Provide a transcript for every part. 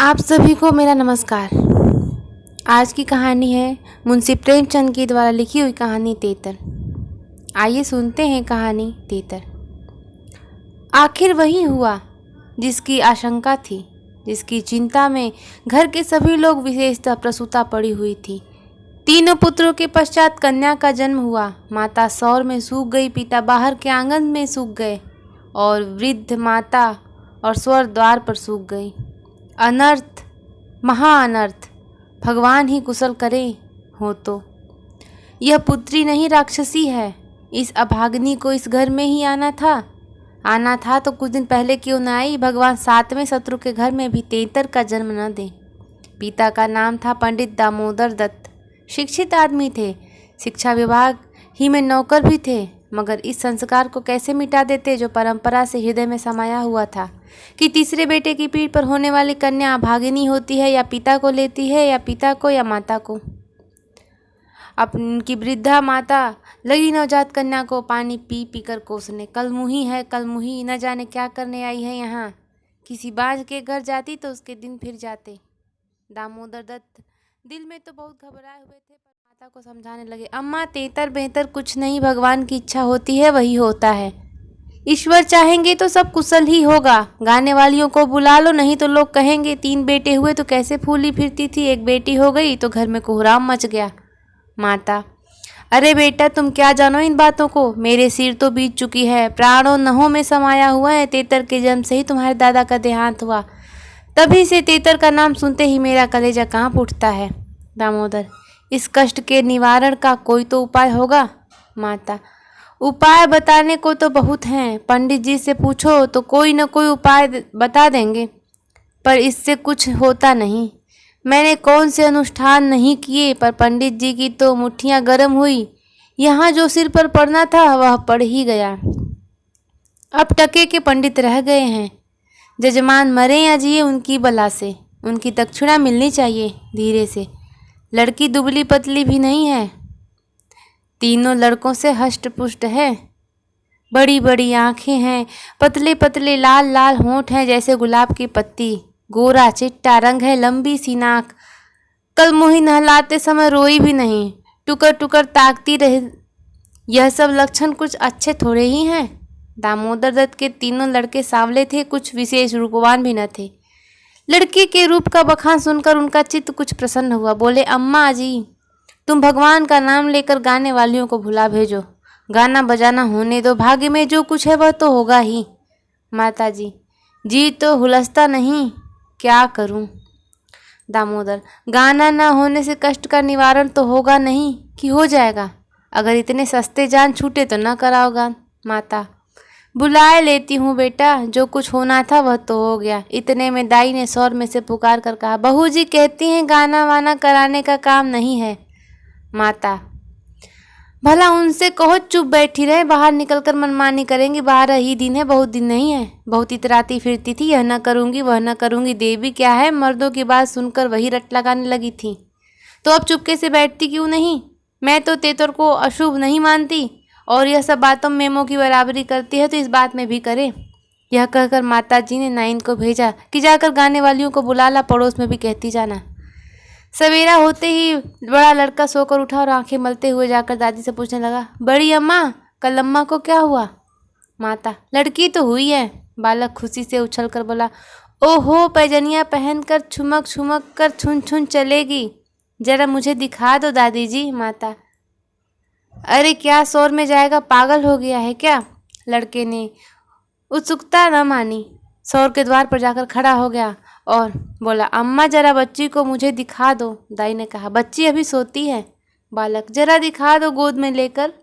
आप सभी को मेरा नमस्कार। आज की कहानी है मुंशी प्रेमचंद के द्वारा लिखी हुई कहानी तेतर। आइए सुनते हैं कहानी तेतर। आखिर वही हुआ जिसकी आशंका थी, जिसकी चिंता में घर के सभी लोग विशेषतः प्रसूता पड़ी हुई थी। तीनों पुत्रों के पश्चात कन्या का जन्म हुआ। माता सौर में सूख गई, पिता बाहर के आंगन में सूख गए और वृद्ध माता और स्वर द्वार पर सूख गई। अनर्थ, महाअनर्थ, भगवान ही कुशल करे हो तो। यह पुत्री नहीं राक्षसी है। इस अभागिनी को इस घर में ही आना था तो कुछ दिन पहले क्यों न आई। भगवान सातवें शत्रु के घर में भी तेतर का जन्म न दे। पिता का नाम था पंडित दामोदर दत्त। शिक्षित आदमी थे, शिक्षा विभाग ही में नौकर भी थे, मगर इस संस्कार को कैसे मिटा देते जो परंपरा से हृदय में समाया हुआ था कि तीसरे बेटे की पीठ पर होने वाली कन्या अभागिनी होती है, या पिता को लेती है, या पिता को या माता को। अपनी वृद्धा माता लगी नवजात कन्या को पानी पी पी कर कोसने। कलमुही है, कलमुही, न जाने क्या करने आई है यहाँ। किसी बाज के घर जाती तो उसके दिन फिर जाते। दामोदर दत्त दिल में तो बहुत घबराए हुए थे, पर माता को समझाने लगे, अम्मा तेतर बेहतर कुछ नहीं, भगवान की इच्छा होती है वही होता है। ईश्वर चाहेंगे तो सब कुशल ही होगा। गाने वालियों को बुला लो, नहीं तो लोग कहेंगे 3 बेटे हुए तो कैसे फूली फिरती थी, 1 बेटी हो गई तो घर में कोहराम मच गया। माता, अरे बेटा तुम क्या जानो इन बातों को। मेरे सिर तो बीत चुकी है, प्राणों नहों में समाया हुआ है। तेतर के जन्म से ही तुम्हारे दादा का देहांत हुआ, तभी से तेतर का नाम सुनते ही मेरा कलेजा कांप उठता है। दामोदर, इस कष्ट के निवारण का कोई तो उपाय होगा। माता, उपाय बताने को तो बहुत हैं, पंडित जी से पूछो तो कोई न कोई उपाय बता देंगे, पर इससे कुछ होता नहीं। मैंने कौन से अनुष्ठान नहीं किए, पर पंडित जी की तो मुट्ठियां गर्म हुई। यहाँ जो सिर पर पड़ना था वह पड़ ही गया। अब टके के पंडित रह गए हैं। जजमान मरे या जिए उनकी बला से उनकी दक्षिणा मिलनी चाहिए धीरे से। लड़की दुबली पतली भी नहीं है, तीनों लड़कों से हष्ट पुष्ट है। बड़ी बड़ी आंखें हैं, पतले पतले लाल लाल होंठ हैं जैसे गुलाब की पत्ती, गोरा चिट्टा रंग है, लंबी सी नाक। कलमुही नहलाते समय रोई भी नहीं, टुकर टुकर ताकती रहे। यह सब लक्षण कुछ अच्छे थोड़े ही हैं। दामोदर दत्त के तीनों लड़के सांवले थे, कुछ विशेष रूपवान भी न थे। लड़की के रूप का बखान सुनकर उनका चित्त कुछ प्रसन्न हुआ। बोले, अम्मा जी तुम भगवान का नाम लेकर गाने वालियों को भुला भेजो। गाना बजाना होने दो, भाग्य में जो कुछ है वह तो होगा ही। माता जी तो हुलसता नहीं, क्या करूं। दामोदर, गाना न होने से कष्ट का निवारण तो होगा नहीं कि हो जाएगा। अगर इतने सस्ते जान छूटे तो न कराओगा। माता, बुलाए लेती हूँ बेटा, जो कुछ होना था वह तो हो गया। इतने में दाई ने सौर में से पुकार कर कहा, बहू जी कहती हैं गाना वाना कराने का काम नहीं है। माता, भला उनसे कहो चुप बैठी रहे, बाहर निकलकर मनमानी करेंगी। 12 ही दिन है, बहुत दिन नहीं है। बहुत इतराती फिरती थी, यह न करूँगी वह न करूँगी। देवी क्या है, मर्दों की बात सुनकर वही रट लगाने लगी थी। तो अब चुपके से बैठती क्यों नहीं। मैं तो तेतर को अशुभ नहीं मानती, और यह सब बातों में मेमों की बराबरी करती है तो इस बात में भी करे। यह कहकर माता जी ने नाइन को भेजा कि जाकर गाने वालियों को बुला ला, पड़ोस में भी कहती जाना। सवेरा होते ही बड़ा लड़का सोकर उठा और आंखें मलते हुए जाकर दादी से पूछने लगा, बड़ी अम्मा कल अम्मा को क्या हुआ। माता, लड़की तो हुई है। बालक खुशी से उछल कर बोला, ओहो पैजनिया पहनकर छुमक छुमक कर छुन छुन चलेगी, जरा मुझे दिखा दो दादी जी। माता, अरे क्या शोर में जाएगा, पागल हो गया है क्या। लड़के ने उत्सुकता न मानी, शौर के द्वार पर जाकर खड़ा हो गया और बोला, अम्मा जरा बच्ची को मुझे दिखा दो। दाई ने कहा, बच्ची अभी सोती है। बालक, जरा दिखा दो गोद में लेकर।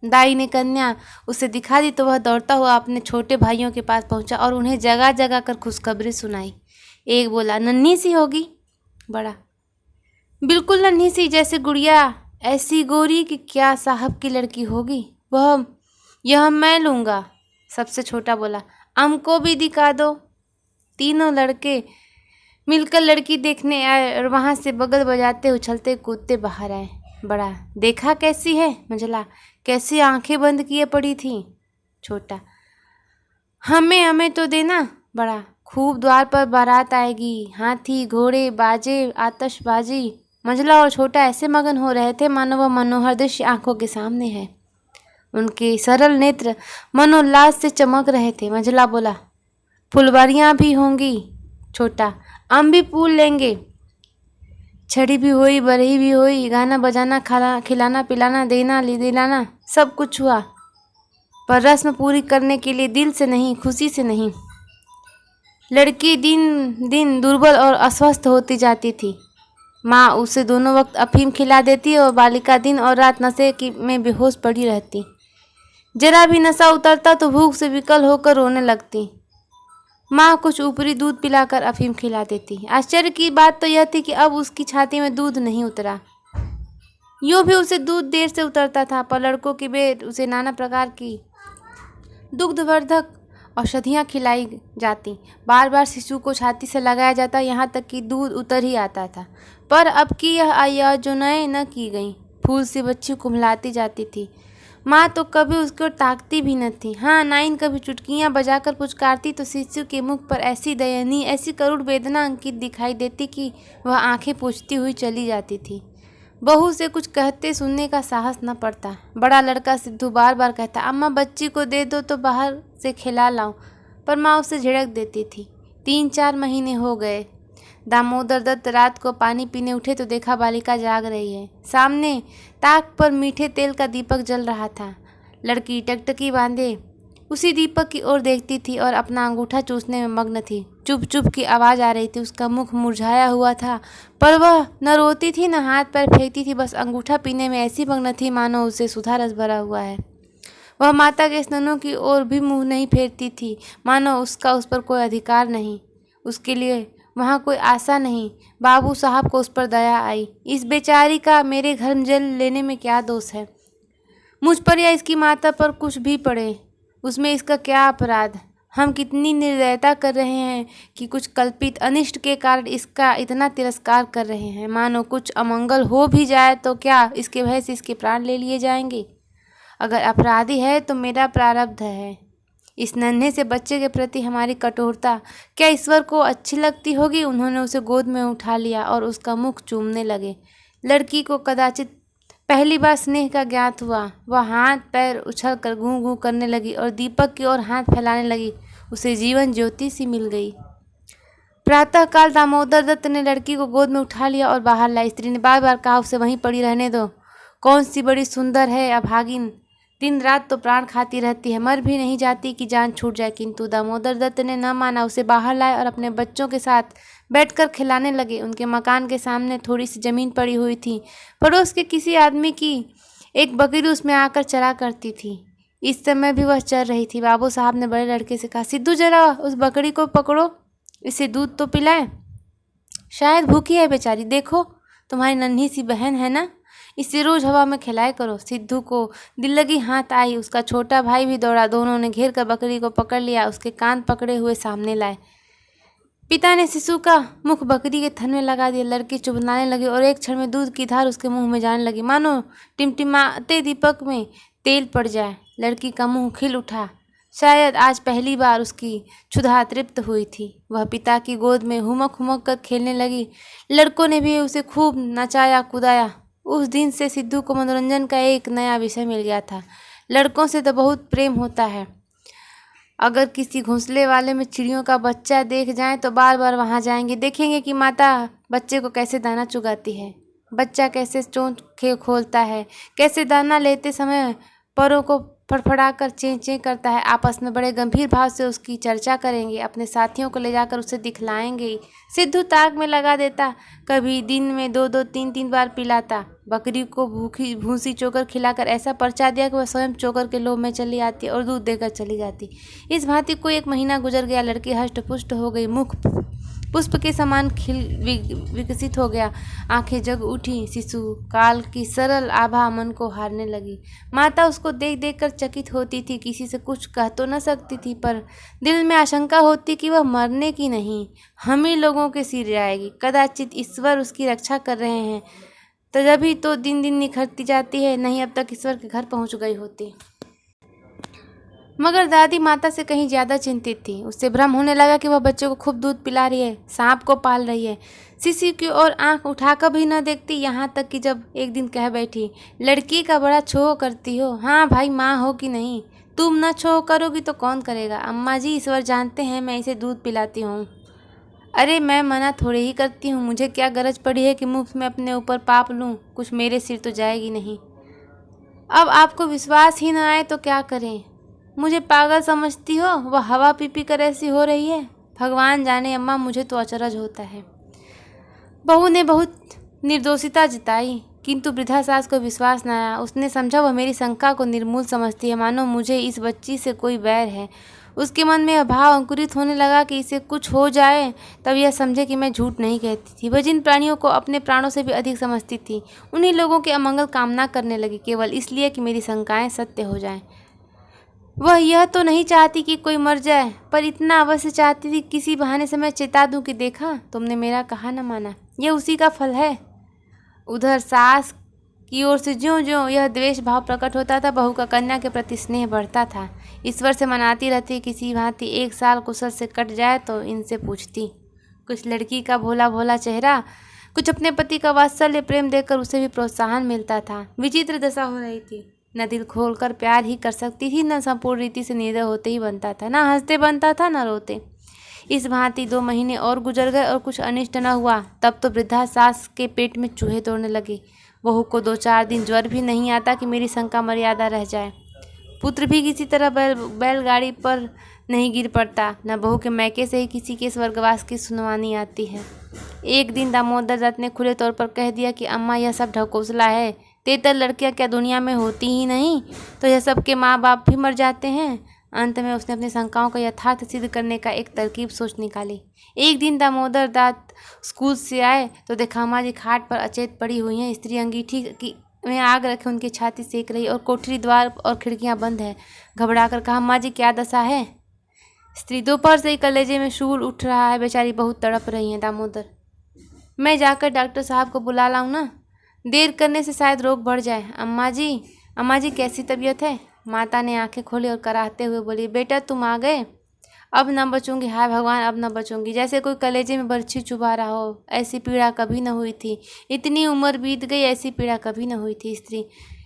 दाई ने कन्या उसे दिखा दी तो वह दौड़ता हुआ अपने छोटे भाइयों के पास पहुंचा और उन्हें जगह जगह कर खुशखबरी सुनाई। एक बोला, नन्ही सी होगी। बड़ा, बिल्कुल नन्ही सी, जैसे गुड़िया, ऐसी गोरी कि क्या साहब की लड़की होगी। वह यह मैं लूँगा। सबसे छोटा बोला, हमको भी दिखा दो। तीनों लड़के मिलकर लड़की देखने आए और वहाँ से बगल बजाते उछलते कूदते बाहर आए। बड़ा, देखा कैसी है। मंझला, कैसी आंखें बंद किए पड़ी थी। छोटा, हमें तो देना। बड़ा, खूब द्वार पर बारात आएगी, हाथी घोड़े बाजे आतशबाजी। मंझला और छोटा ऐसे मगन हो रहे थे मानो वह मनोहर दृश्य आंखों के सामने है। उनके सरल नेत्र मनोल्लास से चमक रहे थे। मंझला बोला, फुलवारियाँ भी होंगी। छोटा, हम भी फूल लेंगे। छड़ी भी हुई, बरही भी हुई, गाना बजाना, खिलाना पिलाना, देना दिलाना, सब कुछ हुआ, पर रस्म पूरी करने के लिए दिल से नहीं, खुशी से नहीं। लड़की दिन दिन दुर्बल और अस्वस्थ होती जाती थी। माँ उसे दोनों वक्त अफीम खिला देती और बालिका दिन और रात नशे में बेहोश पड़ी रहती। जरा भी नशा उतरता तो भूख से विकल होकर रोने लगती। माँ कुछ ऊपरी दूध पिलाकर अफीम खिला देती। आश्चर्य की बात तो यह थी कि अब उसकी छाती में दूध नहीं उतरा। यूँ भी उसे दूध देर से उतरता था, पर लड़कों की बेट उसे नाना प्रकार की दुग्धवर्धक औषधियाँ खिलाई जाती। बार बार शिशु को छाती से लगाया जाता, यहाँ तक कि दूध उतर ही आता था। पर अब की यह आयोजनाएं न की गईं। फूल सी बच्ची कुम्हलाती जाती थी। माँ तो कभी उसकी ओर ताकती भी न थी। हाँ, नाइन कभी चुटकियाँ बजाकर पुचकारती तो शिशु के मुख पर ऐसी दयनीय, ऐसी करुण वेदना अंकित दिखाई देती कि वह आंखें पोंछती हुई चली जाती थी। बहू से कुछ कहते सुनने का साहस न पड़ता। बड़ा लड़का सिद्धू बार बार कहता, अम्मा बच्ची को दे दो तो बाहर से खिला लाऊं, पर माँ उसे झिड़क देती थी। 3-4 महीने हो गए। दामोदर दत्त रात को पानी पीने उठे तो देखा बालिका जाग रही है। सामने ताक पर मीठे तेल का दीपक जल रहा था। लड़की टकटकी बांधे उसी दीपक की ओर देखती थी और अपना अंगूठा चूसने में मग्न थी। चुप चुप की आवाज़ आ रही थी। उसका मुख मुरझाया हुआ था, पर वह न रोती थी न हाथ पैर फेंकती थी, बस अंगूठा पीने में ऐसी मग्न थी मानो उसे सुधा रस भरा हुआ है। वह माता के स्तनों की ओर भी मुंह नहीं फेरती थी, मानो उसका उस पर कोई अधिकार नहीं, उसके लिए वहाँ कोई आशा नहीं। बाबू साहब को उस पर दया आई। इस बेचारी का मेरे घर जल लेने में क्या दोष है? मुझ पर या इसकी माता पर कुछ भी पड़े, उसमें इसका क्या अपराध? हम कितनी निर्दयता कर रहे हैं कि कुछ कल्पित अनिष्ट के कारण इसका इतना तिरस्कार कर रहे हैं। मानो कुछ अमंगल हो भी जाए तो क्या इसके भय से इसके प्राण ले लिए जाएंगे? अगर अपराधी है तो मेरा प्रारब्ध है। इस नन्हे से बच्चे के प्रति हमारी कठोरता क्या ईश्वर को अच्छी लगती होगी? उन्होंने उसे गोद में उठा लिया और उसका मुख चूमने लगे। लड़की को कदाचित पहली बार स्नेह का ज्ञात हुआ। वह हाथ पैर उछल कर गूं गूं करने लगी और दीपक की ओर हाथ फैलाने लगी। उसे जीवन ज्योति सी मिल गई। प्रातःकाल दामोदर दत्त ने लड़की को गोद में उठा लिया और बाहर लाई। स्त्री ने बार बार कहा, उसे वहीं पड़ी रहने दो। कौन सी बड़ी सुंदर है अभागिन, दिन रात तो प्राण खाती रहती है, मर भी नहीं जाती कि जान छूट जाए। किंतु दामोदर दत्त ने न माना। उसे बाहर लाए और अपने बच्चों के साथ बैठकर खिलाने लगे। उनके मकान के सामने थोड़ी सी जमीन पड़ी हुई थी। पड़ोस के किसी आदमी की एक बकरी उसमें आकर चरा करती थी। इस समय भी वह चर रही थी। बाबू साहब ने बड़े लड़के से कहा, सिद्धू जरा उस बकरी को पकड़ो, इसे दूध तो पिलाए, शायद भूखी है बेचारी। देखो तुम्हारी नन्ही सी बहन है ना, इसे रोज हवा में खिलाया करो। सिद्धू को दिल लगी हाथ आई। उसका छोटा भाई भी दौड़ा। दोनों ने घेर कर बकरी को पकड़ लिया, उसके कान पकड़े हुए सामने लाए। पिता ने शिशु का मुख बकरी के थन में लगा दिया। लड़की चुबनाने लगी और एक क्षण में दूध की धार उसके मुंह में जाने लगी, मानो टिमटिमाते दीपक में तेल पड़ जाए। लड़की का मुंह खिल उठा। शायद आज पहली बार उसकी क्षुधा तृप्त हुई थी। वह पिता की गोद में हुमक हुमक कर खेलने लगी। लड़कों ने भी उसे खूब नचाया कुदाया। उस दिन से सिद्धू को मनोरंजन का एक नया विषय मिल गया था। लड़कों से तो बहुत प्रेम होता है। अगर किसी घोंसले वाले में चिड़ियों का बच्चा देख जाएं तो बार बार वहां जाएंगे। देखेंगे कि माता बच्चे को कैसे दाना चुगाती है, बच्चा कैसे चोंच खोलता है, कैसे दाना लेते समय परों को फड़फड़ाकर चें चें करता है। आपस में बड़े गंभीर भाव से उसकी चर्चा करेंगे। अपने साथियों को ले जाकर उसे दिखलाएंगे। सिद्धू ताक में लगा देता। कभी दिन में 2-2 3-3 बार पिलाता। बकरी को भूसी चोकर खिलाकर ऐसा परचा दिया कि वह स्वयं चोकर के लोभ में चली आती और दूध देकर चली जाती। इस भांति को 1 महीना गुजर गया। लड़की हष्ट पुष्ट हो गई। मुख पुष्प के समान विकसित हो गया। आंखें जग उठी। शिशु काल की सरल आभा मन को हारने लगी। माता उसको देख देख कर चकित होती थी। किसी से कुछ कह तो न सकती थी, पर दिल में आशंका होती कि वह मरने की नहीं, हम ही लोगों के सिर जाएगी। कदाचित ईश्वर उसकी रक्षा कर रहे हैं, तभी तो दिन दिन निखरती जाती है, नहीं अब तक ईश्वर के घर पहुंच गई होती। मगर दादी माता से कहीं ज़्यादा चिंतित थी। उससे भ्रम होने लगा कि वह बच्चों को खूब दूध पिला रही है, सांप को पाल रही है। शिशु की ओर आंख उठाकर भी न देखती, यहाँ तक कि जब एक दिन कह बैठी, लड़की का बड़ा छोह करती हो। हाँ भाई, माँ हो कि नहीं, तुम न छोह करोगी तो कौन करेगा। अम्मा जी, ईश्वर जानते हैं मैं इसे दूध पिलाती हूँ। अरे मैं मना थोड़ी ही करती हूँ, मुझे क्या गरज पड़ी है कि मुफ्त में अपने ऊपर पाप लूँ, कुछ मेरे सिर तो जाएगी नहीं। अब आपको विश्वास ही न आए तो क्या करें। मुझे पागल समझती हो, वह हवा पी पी कर ऐसी हो रही है। भगवान जाने अम्मा, मुझे तो अचरज होता है। बहू ने बहुत निर्दोषिता जताई, किंतु वृद्धा सास को विश्वास न आया। उसने समझा वह मेरी शंका को निर्मूल समझती है, मानो मुझे इस बच्ची से कोई बैर है। उसके मन में यह भाव अंकुरित होने लगा कि इसे कुछ हो जाए तब यह समझे कि मैं झूठ नहीं कहती थी। वह जिन प्राणियों को अपने प्राणों से भी अधिक समझती थी, उन्हीं लोगों के अमंगल कामना करने लगी, केवल इसलिए कि मेरी शंकाएं सत्य हो जाएं। वह यह तो नहीं चाहती कि कोई मर जाए, पर इतना अवश्य चाहती थी किसी बहाने से मैं चेता दूं कि देखा, तुमने मेरा कहा न माना, यह उसी का फल है। उधर सास की ओर से ज्यों ज्यों यह द्वेष भाव प्रकट होता था, बहू का कन्या के प्रति स्नेह बढ़ता था। ईश्वर से मनाती रहती, किसी भांति 1 साल कुशल से कट जाए तो इनसे पूछती। कुछ लड़की का भोला भोला चेहरा, कुछ अपने पति का वात्सल्य प्रेम देखकर उसे भी प्रोत्साहन मिलता था। विचित्र दशा हो रही थी, न दिल खोलकर प्यार ही कर सकती थी, न संपूर्ण रीति से निर्दय होते ही बनता था, न हंसते बनता था, न रोते। इस भांति 2 महीने और गुजर गए और कुछ अनिष्ट न हुआ। तब तो वृद्धा सास के पेट में चूहे दौड़ने लगे। बहू को 2-4 दिन ज्वर भी नहीं आता कि मेरी शंका मर्यादा रह जाए। पुत्र भी किसी तरह बैलगाड़ी पर नहीं गिर पड़ता, न बहू के मैके से ही किसी के स्वर्गवास की सुनवानी आती है। एक दिन दामोदर दत्त ने खुले तौर पर कह दिया कि अम्मा, यह सब ढकोसला है। 73 लड़कियां क्या दुनिया में होती ही नहीं, तो यह सबके माँ बाप भी मर जाते हैं। अंत में उसने अपनी शंकाओं का यथार्थ सिद्ध करने का एक तरकीब सोच निकाली। एक दिन दामोदर दत्त स्कूल से आए तो देखा अम्मा जी खाट पर अचेत पड़ी हुई हैं। स्त्री अंगीठी में आग रखे उनकी छाती सेक रही और कोठरी द्वार और खिड़कियां बंद है। घबरा कर कहा, अम्मा जी क्या दशा है। स्त्री, दोपहर से ही कलेजे में शूल उठ रहा है, बेचारी बहुत तड़प रही हैं। दामोदर, मैं जाकर डॉक्टर साहब को बुला लाऊं ना, देर करने से शायद रोग बढ़ जाए। अम्मा जी कैसी तबीयत है। माता ने आंखें खोली और कराहते हुए बोली, बेटा तुम आ गए, अब न बचूंगी। हाय भगवान, अब न बचूंगी। जैसे कोई कलेजे में बर्छी चुभा रहा हो। ऐसी पीड़ा कभी न हुई थी, इतनी उम्र बीत गई, ऐसी पीड़ा कभी न हुई थी। स्त्री,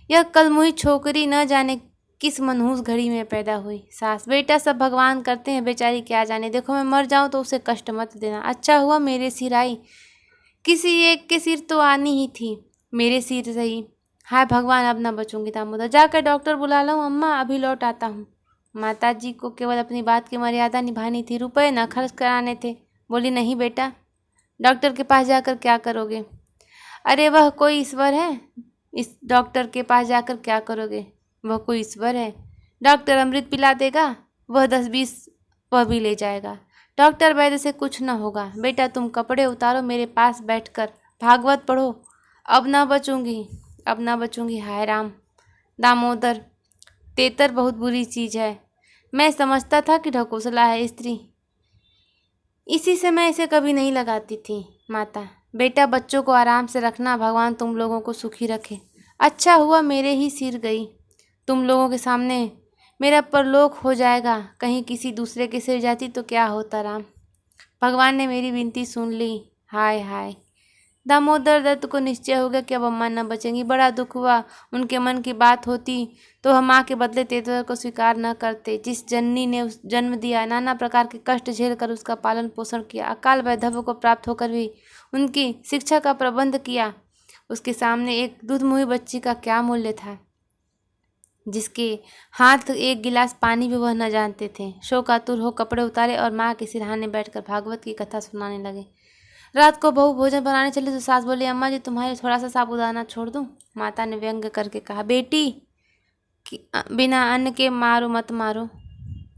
यह कलमुही छोकरी न जाने किस मनहूस घड़ी में पैदा हुई। सास, बेटा सब भगवान करते हैं, बेचारी क्या जाने। देखो मैं मर जाऊं तो उसे कष्ट मत देना। अच्छा हुआ मेरे सिर आई, किसी एक के सिर तो आनी ही थी, मेरे सिर सही। हाय भगवान, अब न बचूंगी। दामोदर, जाकर डॉक्टर बुला लाऊं। अम्मा, अभी लौट आता हूँ। माता जी को केवल अपनी बात की मर्यादा निभानी थी, रुपए न खर्च कराने थे। बोली, नहीं बेटा, डॉक्टर के पास जाकर क्या करोगे। अरे वह कोई ईश्वर है, इस डॉक्टर के पास जाकर क्या करोगे। वह कोई ईश्वर है, डॉक्टर अमृत पिला देगा, वह 10-20 वह भी ले जाएगा। डॉक्टर वैद्य से कुछ न होगा। बेटा तुम कपड़े उतारो, मेरे पास बैठकर भागवत पढ़ो। अब ना बचूंगी, अब ना बचूंगी। हाय राम। दामोदर, 73 बहुत बुरी चीज़ है। मैं समझता था कि ढकोसला है। स्त्री, इसी से मैं इसे कभी नहीं लगाती थी। माता, बेटा बच्चों को आराम से रखना, भगवान तुम लोगों को सुखी रखे। अच्छा हुआ मेरे ही सिर गई, तुम लोगों के सामने मेरा परलोक हो जाएगा। कहीं किसी दूसरे के सिर जाती तो क्या होता। राम, भगवान ने मेरी विनती सुन ली। हाय हाय। दामोदर दत्त को निश्चय हो गया कि अब अम्मा न बचेंगी। बड़ा दुख हुआ। उनके मन की बात होती तो हम माँ के बदले तेतर को स्वीकार न करते। जिस जननी ने उस जन्म दिया, नाना प्रकार के कष्ट झेल कर उसका पालन पोषण किया, अकाल वैधव्य को प्राप्त होकर भी उनकी शिक्षा का प्रबंध किया, उसके सामने एक दूधमुही बच्ची का क्या मूल्य था, जिसके हाथ एक गिलास पानी भी वह न जानते थे। शोकातुर हो कपड़े उतारे और माँ के सिरहाने बैठकर भागवत की कथा सुनाने लगे। रात को बहू भोजन बनाने चली तो सास बोली, अम्मा जी तुम्हारे थोड़ा सा साबूदाना छोड़ दूं। माता ने व्यंग करके कहा, बेटी बिना अन्न के मारो मत मारो,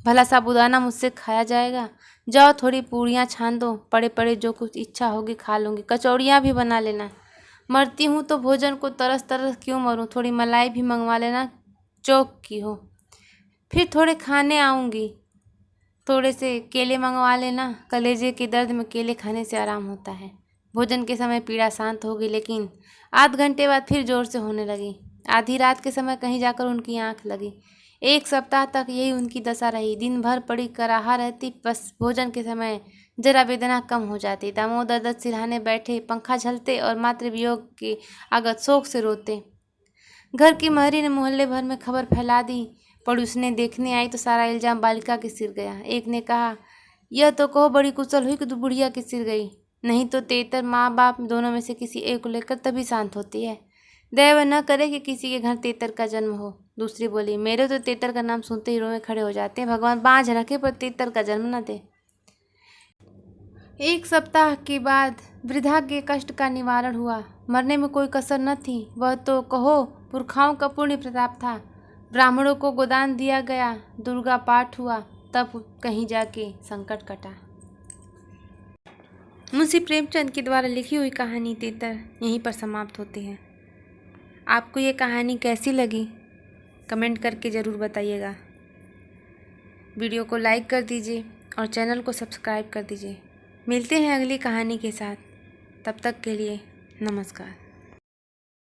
भला साबूदाना मुझसे खाया जाएगा। जाओ थोड़ी पूड़ियाँ छान दो, पड़े पड़े जो कुछ इच्छा होगी खा लूँगी, कचौड़ियाँ भी बना लेना। मरती हूँ तो भोजन को तरस तरस क्यों मरूँ, थोड़ी मलाई भी मंगवा लेना, चौक की हो। फिर थोड़े खाने आऊँगी, थोड़े से केले मंगवा लेना, कलेजे के दर्द में केले खाने से आराम होता है। भोजन के समय पीड़ा शांत होगी, लेकिन आध घंटे बाद फिर जोर से होने लगी। आधी रात के समय कहीं जाकर उनकी आंख लगी। 1 सप्ताह तक यही उनकी दशा रही। दिन भर पड़ी कराहा रहती, बस भोजन के समय जरा वेदना कम हो जाती। दामोदर दत्त सिरहाने बैठे, पंखा झलते और मातृ वियोग के आगत शोक से रोते। घर की महरी ने मोहल्ले भर में खबर फैला दी। पड़ोसने देखने आई तो सारा इल्जाम बालिका के सिर गया। एक ने कहा, यह तो कहो बड़ी कुशल हुई कि बुढ़िया के सिर गई, नहीं तो तेतर माँ बाप दोनों में से किसी एक को लेकर तभी शांत होती है। दैव न करे कि किसी के घर तेतर का जन्म हो। दूसरी बोली, मेरे तो तेतर का नाम सुनते ही रोए खड़े हो जाते हैं। भगवान बाँझ रखे पर तेतर का जन्म न दे। 1 सप्ताह के बाद वृद्धा के कष्ट का निवारण हुआ। मरने में कोई कसर न थी। वह तो कहो पुरखाओं का पुण्य प्रताप था। ब्राह्मणों को गोदान दिया गया, दुर्गा पाठ हुआ, तब कहीं जाके संकट कटा। मुंशी प्रेमचंद के द्वारा लिखी हुई कहानी तेतर यहीं पर समाप्त होती है। आपको ये कहानी कैसी लगी कमेंट करके ज़रूर बताइएगा। वीडियो को लाइक कर दीजिए और चैनल को सब्सक्राइब कर दीजिए। मिलते हैं अगली कहानी के साथ। तब तक के लिए नमस्कार।